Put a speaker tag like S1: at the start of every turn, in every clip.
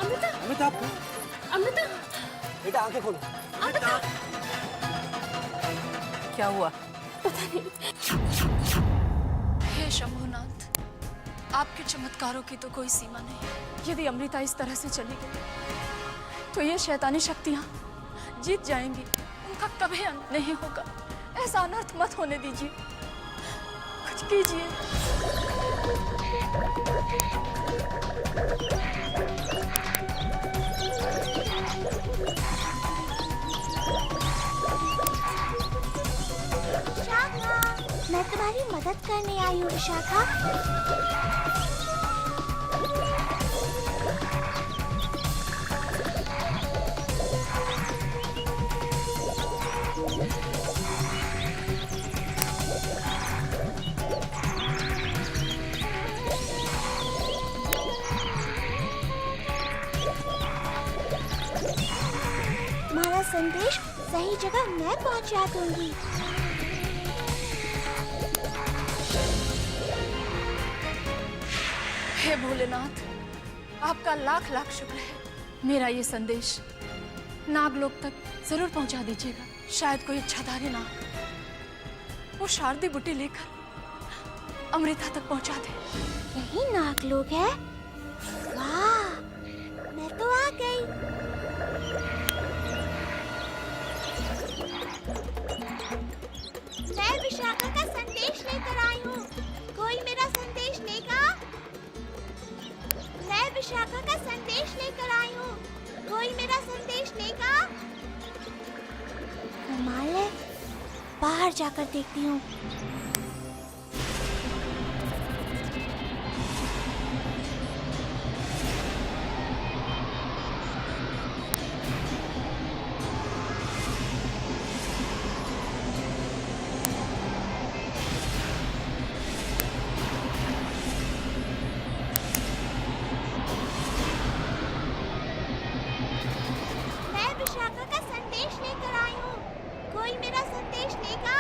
S1: अमृता,
S2: अमृता
S1: अमृता,
S2: बेटा आंखें खोलो।
S1: अमृता।
S3: क्या हुआ?
S1: पता नहीं।
S4: हे शंभुनाथ, आपके चमत्कारों की तो कोई सीमा नहीं। यदि अमृता इस तरह से चली गई तो ये शैतानी शक्तियां जीत जाएंगी, उनका कभी अंत नहीं होगा। ऐसा अनर्थ मत होने दीजिए, कुछ कीजिए।
S5: विशाखा, मैं तुम्हारी मदद करने आई हूँ विशाखा। तुम्हारा संदेश सही जगह मैं पहुंचा दूंगी।
S4: हे भोलेनाथ, आपका लाख लाख शुक्र है। मेरा ये संदेश नागलोक तक जरूर पहुंचा दीजिएगा। शायद कोई इच्छाधारी ना वो शारदी बुटी लेकर अमृता तक पहुंचा दे।
S5: यही नागलोक है? वाह, मैं तो आ गई। मैं विशाखा का संदेश लेकर आई हूँ। कोई मेरा संदेश लेगा? मैं विशाखा का संदेश लेकर आई हूँ। कोई मेरा संदेश लेगा? कमाल है, बाहर जाकर देखती हूँ। मैं विशाखा का संदेश लेकर आई हूँ। कोई मेरा संदेश लेगा?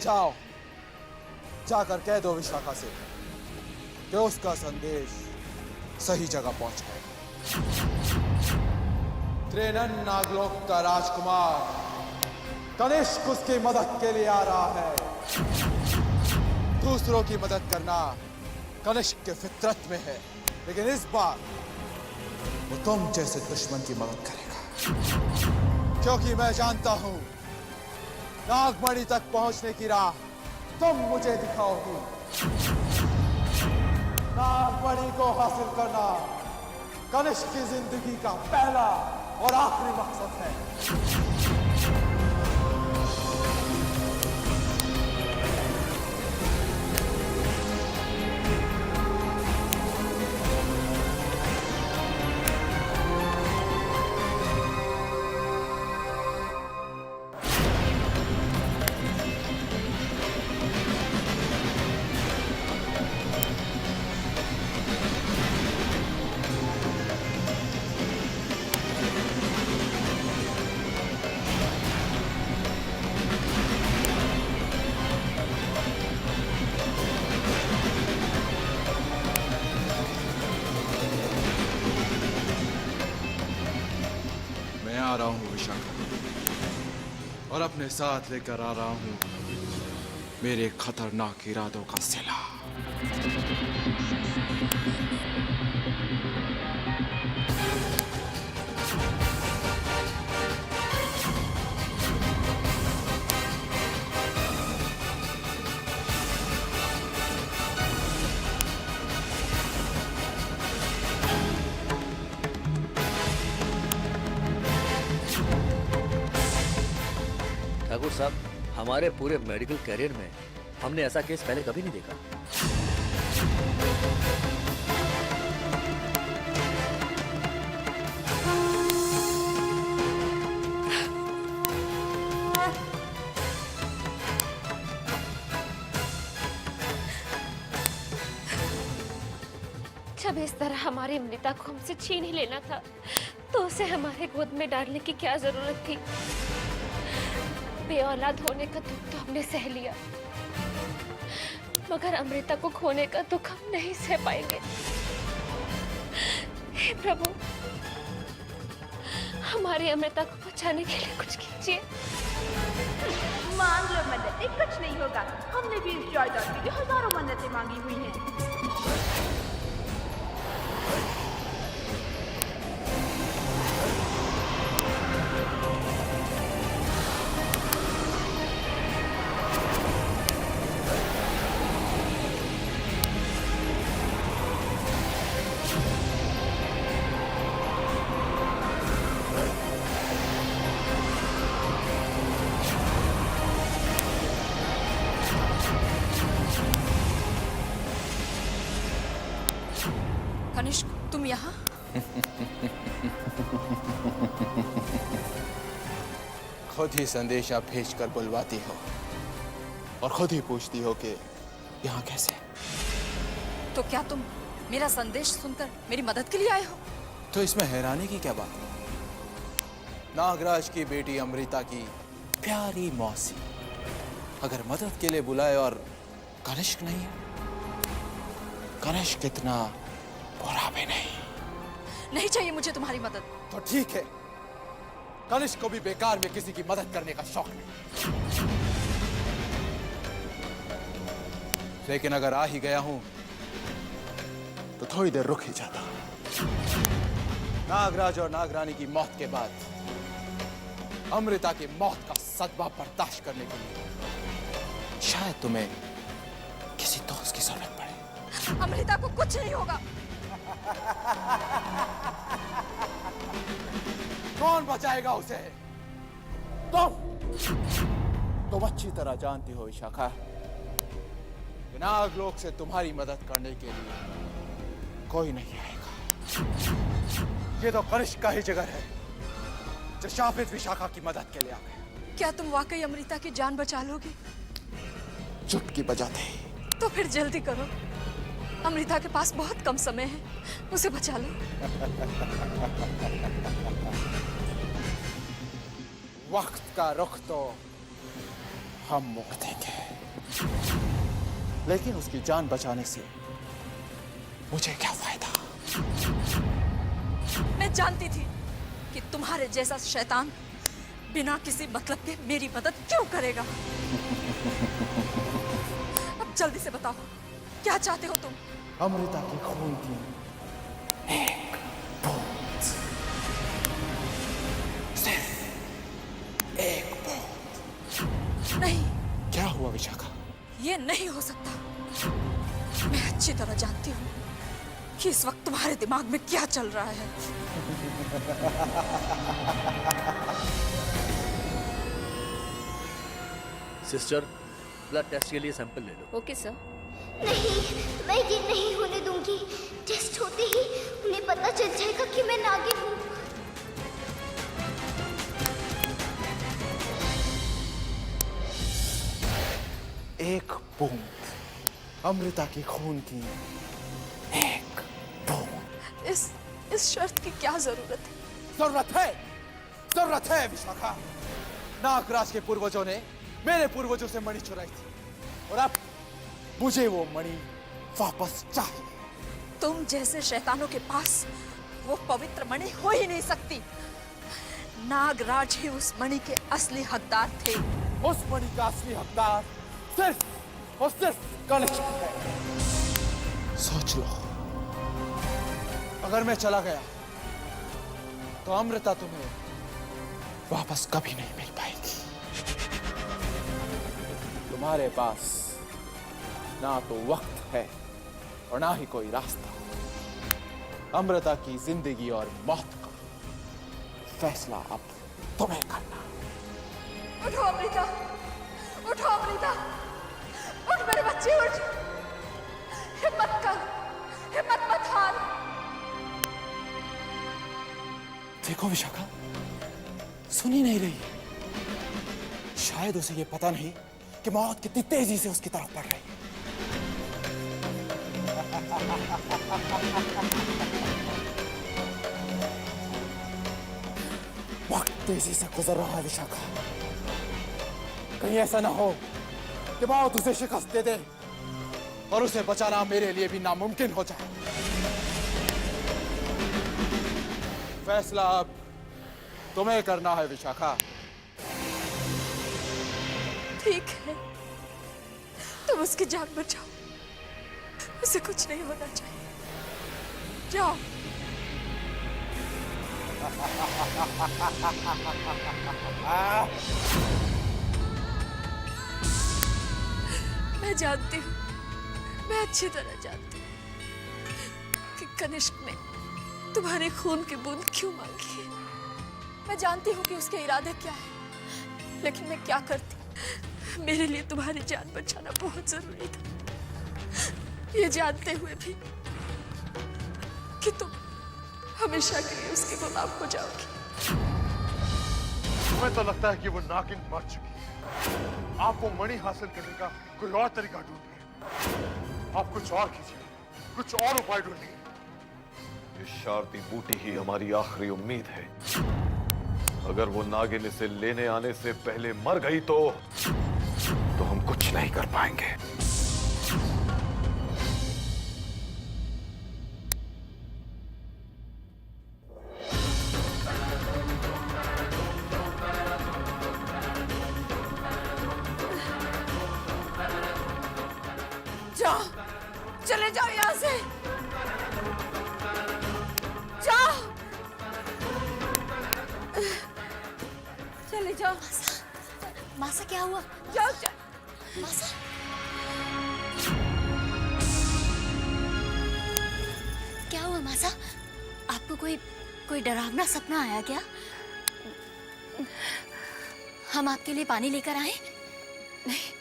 S2: जाओ, जाकर कह दो विशाखा से कि उसका संदेश सही जगह पहुंचा। त्रेनन नागलोक का राजकुमार कनिष्क उसकी मदद के लिए आ रहा है। दूसरों की मदद करना कनिष्क के फितरत में है, लेकिन इस बार वो तुम जैसे दुश्मन की मदद करेगा, क्योंकि मैं जानता हूं नागमणि तक पहुंचने की राह तुम मुझे दिखाओगी। नागमणि को हासिल करना कनिष्क की जिंदगी का पहला और आखिरी मकसद है। आ रहा हूं विशाखा, और अपने साथ लेकर आ रहा हूं मेरे खतरनाक इरादों का सिला।
S6: ठाकुर साहब,
S3: हमारे पूरे मेडिकल करियर में हमने ऐसा केस पहले कभी नहीं देखा।
S1: जब इस तरह हमारी अमृता को हमसे छीन ही लेना था तो उसे हमारे गोद में डालने की क्या जरूरत थी। बेऔलाद होने का दुख तो हमने सह लिया, मगर अमृता को खोने का दुख हम नहीं सह पाएंगे। हे प्रभु, हमारी अमृता को बचाने के लिए कुछ कीजिए।
S6: मांग लो मन्नतें, कुछ नहीं होगा। हमने भी इस जायदाद के लिए हजारों मन्नतें मांगी हुई हैं।
S4: कनिष्क, तुम यहाँ?
S2: खुद ही संदेशा भेजकर बुलवाती हो और खुद ही पूछती हो कि यहाँ कैसे।
S4: तो क्या तुम मेरा संदेश सुनकर मेरी मदद के लिए आए हो?
S2: तो इसमें हैरानी की क्या बात है? नागराज की बेटी अमृता की प्यारी मौसी अगर मदद के लिए बुलाए और कनिष्क नहीं है, कनिष्क इतना बुरा भी नहीं
S4: चाहिए मुझे तुम्हारी मदद।
S2: तो ठीक है, कनिष्क को भी बेकार में किसी की मदद करने का शौक नहीं, लेकिन अगर आ ही गया हूं तो थोड़ी देर रुक ही जाता। नागराज और नागरानी की मौत के बाद अमृता की मौत का सदमा बर्दाश्त करने के लिए शायद तुम्हें किसी दोस्त की जरूरत पड़े।
S4: अमृता को कुछ नहीं होगा।
S2: कौन बचाएगा उसे? तुम अच्छी तरह जानती हो विशाखा, नागलोक से तुम्हारी मदद करने के लिए कोई नहीं आएगा। ये तो कनिष्क का ही जिगर है जो शापित विशाखा की मदद के लिए आ गया।
S4: क्या तुम वाकई अमृता की जान बचा लोगे?
S2: चुटकी बजाते ही।
S4: तो फिर जल्दी करो, अमृता के पास बहुत कम समय है, उसे बचा लो।
S2: वक्त का रुख तो हम मोड़ देंगे, लेकिन उसकी जान बचाने से मुझे क्या फायदा?
S4: मैं जानती थी कि तुम्हारे जैसा शैतान बिना किसी मतलब के मेरी मदद क्यों करेगा। अब जल्दी से बताओ, क्या चाहते हो तुम?
S2: अमृता के खून की एक बूंद, सिर्फ एक बूंद।
S4: नहीं।
S2: क्या हुआ विशाखा?
S4: ये नहीं हो सकता। मैं अच्छी तरह जानती हूँ कि इस वक्त तुम्हारे दिमाग में क्या चल रहा है।
S3: सिस्टर, ब्लड टेस्ट के लिए सैंपल ले लो।
S1: Okay sir.
S5: नहीं, मैं ये नहीं होने दूंगी। टेस्ट होते ही उन्हें पता चल जाएगा कि मैं नागिन हूँ।
S2: एक बूंद, अमृता के खून की एक बूंद।
S4: इस शर्त की क्या जरूरत है?
S2: जरूरत है विशाखा। नागराज के पूर्वजों ने मेरे पूर्वजों से मणि चुराई थी और अब मुझे वो मणि वापस चाहिए।
S4: तुम जैसे शैतानों के पास वो पवित्र मणि हो ही नहीं सकती। नागराज ही उस मणि के असली हकदार थे।
S2: उस मणि का असली हकदार सिर्फ और सिर्फ कनिष्क है। सोच लो, अगर मैं चला गया तो अमृता तुम्हें वापस कभी नहीं मिल पाएगी। तुम्हारे पास ना तो वक्त है और ना ही कोई रास्ता। अमृता की जिंदगी और मौत का फैसला अब तुम्हें करना।
S4: उठो अमृता, उठो अमृता, उठ मेरे बच्चे उठ, हिम्मत कर, हिम्मत मत हार।
S2: देखो विशाखा, सुन ही नहीं रही। शायद उसे ये पता नहीं कि मौत कितनी तेजी से उसकी तरफ बढ़ रही है। वक्त तेजी से गुजर रहा है विशाखा। कहीं ऐसा ना हो कि मौत उसे शिकस्त दे दे और उसे बचाना मेरे लिए भी नामुमकिन हो जाए। फैसला अब तुम्हें करना है विशाखा।
S4: ठीक है, तुम उसकी जान बचाओ, उसे कुछ नहीं होना चाहिए। जाओ। मैं जानती हूँ, मैं अच्छी तरह जानती हूँ कि कनिष्क ने तुम्हारे खून की बूंद क्यों मांगी है। मैं जानती हूँ कि उसके इरादे क्या है, लेकिन मैं क्या करती, मेरे लिए तुम्हारी जान बचाना बहुत जरूरी था, ये जानते हुए भी कि तुम हमेशा के लिए उसके गुलाम हो जाओगी।
S7: मुझे तो लगता है कि वो नागिन मर चुकी है। आपको मणि हासिल करने का कोई और तरीका ढूंढिए। आप कुछ और कीजिए, कुछ और उपाय ढूंढिए।
S8: ये शारदी बूटी ही हमारी आखिरी उम्मीद है। अगर वो नागिन इसे लेने आने से पहले मर गई तो हम कुछ नहीं कर पाएंगे।
S4: जाओ, चले जाओ यहाँ से, जाओ, चले जाओ।
S5: मासा क्या हुआ?
S4: जाओ,
S5: मासा क्या हुआ? मासा, आपको कोई डरावना सपना आया क्या? हम आपके लिए पानी लेकर आए?
S4: नहीं,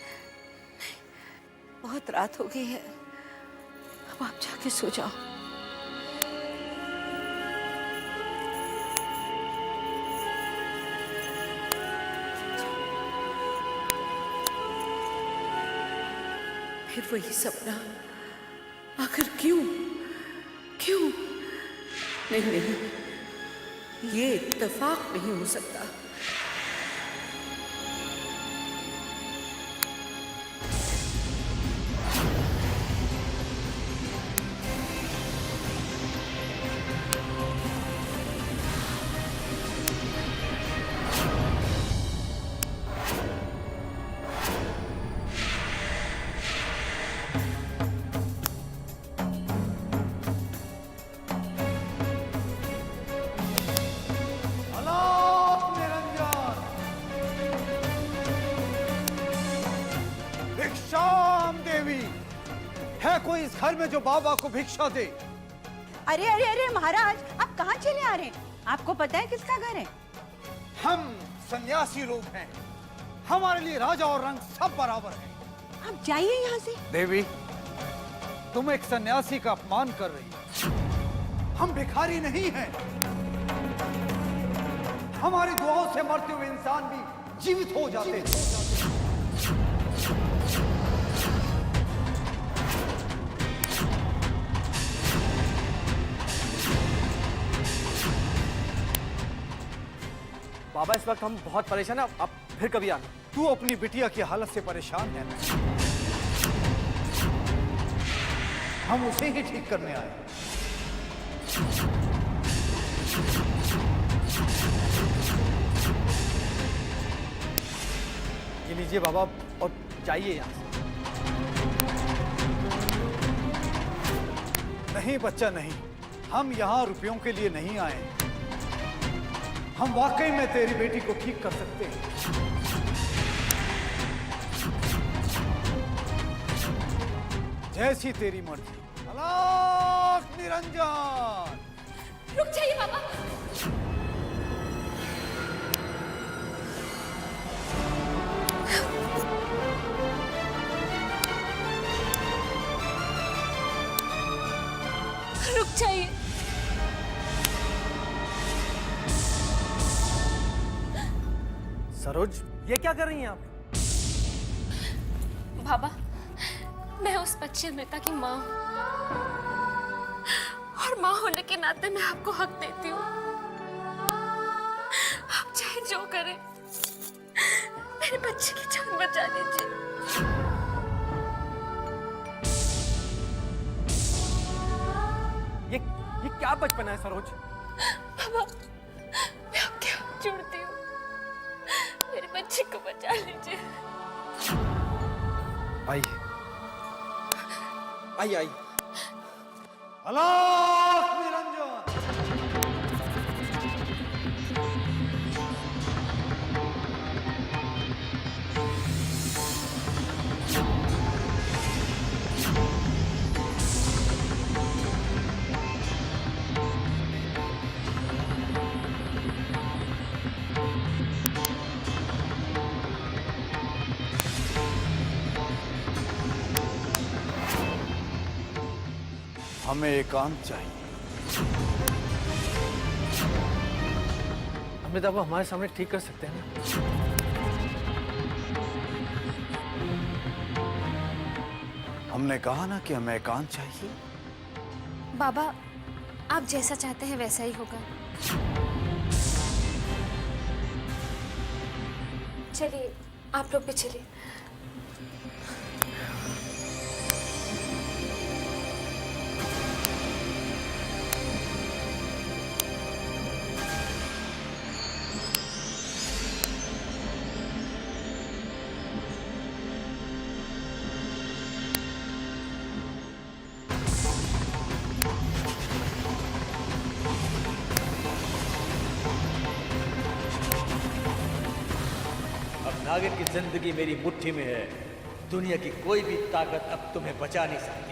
S4: बहुत रात हो गई है, अब आप जाके सो जाओ। फिर वही सपना, आखिर क्यों? नहीं, ये इत्तेफाक नहीं हो सकता।
S2: है कोई इस घर में जो बाबा को भिक्षा दे?
S6: अरे अरे अरे महाराज, आप कहाँ चले आ रहे हैं? आपको पता है किसका घर है?
S2: हम सन्यासी लोग हैं, हमारे लिए राजा और रंग सब बराबर हैं।
S6: आप जाइए यहाँ से।
S2: देवी, तुम एक सन्यासी का अपमान कर रही हो। हम भिखारी नहीं हैं। हमारी दुआओं से मरते हुए इंसान भी जीवित हो जाते हैं।
S3: बाबा, इस वक्त हम बहुत परेशान हैं, आप फिर कभी आना।
S2: तू अपनी बिटिया की हालत से परेशान है ना? हम उसे ही ठीक करने आए।
S3: ये लीजिए बाबा और जाइए यहाँ से।
S2: नहीं बच्चा, नहीं, हम यहाँ रुपयों के लिए नहीं आए। हम वाकई में तेरी बेटी को ठीक कर सकते हैं। जैसी तेरी मर्जी। अलख निरंजन।
S1: रुक जाइए बाबा। बचाइए।
S9: सरोज, ये क्या कर रही हैं आप?
S1: बाबा, मैं उस बच्चे मृता की माँ हूँ और माँ होने के नाते मैं आपको हक देती हूँ। आप चाहे जो करें, मेरे बच्चे की जान बचा लीजिए।
S9: ये क्या बचपना है सरोज?
S1: बाबा, मैं आपके हाथ जोड़ती हूँ, मेरे बच्चे को बचा लीजिए।
S9: आइए आइए आइए।
S2: अलाख निरंजन। हमें एकांत चाहिए।
S9: अमृता को हमारे सामने ठीक कर सकते हैं ना?
S2: हमने कहा ना कि हमें एकांत चाहिए।
S1: बाबा, आप जैसा चाहते हैं वैसा ही होगा। चलिए, आप लोग भी चलिए।
S3: नागिन की जिंदगी मेरी मुट्ठी में है। दुनिया की कोई भी ताकत अब तुम्हें बचा नहीं सकती।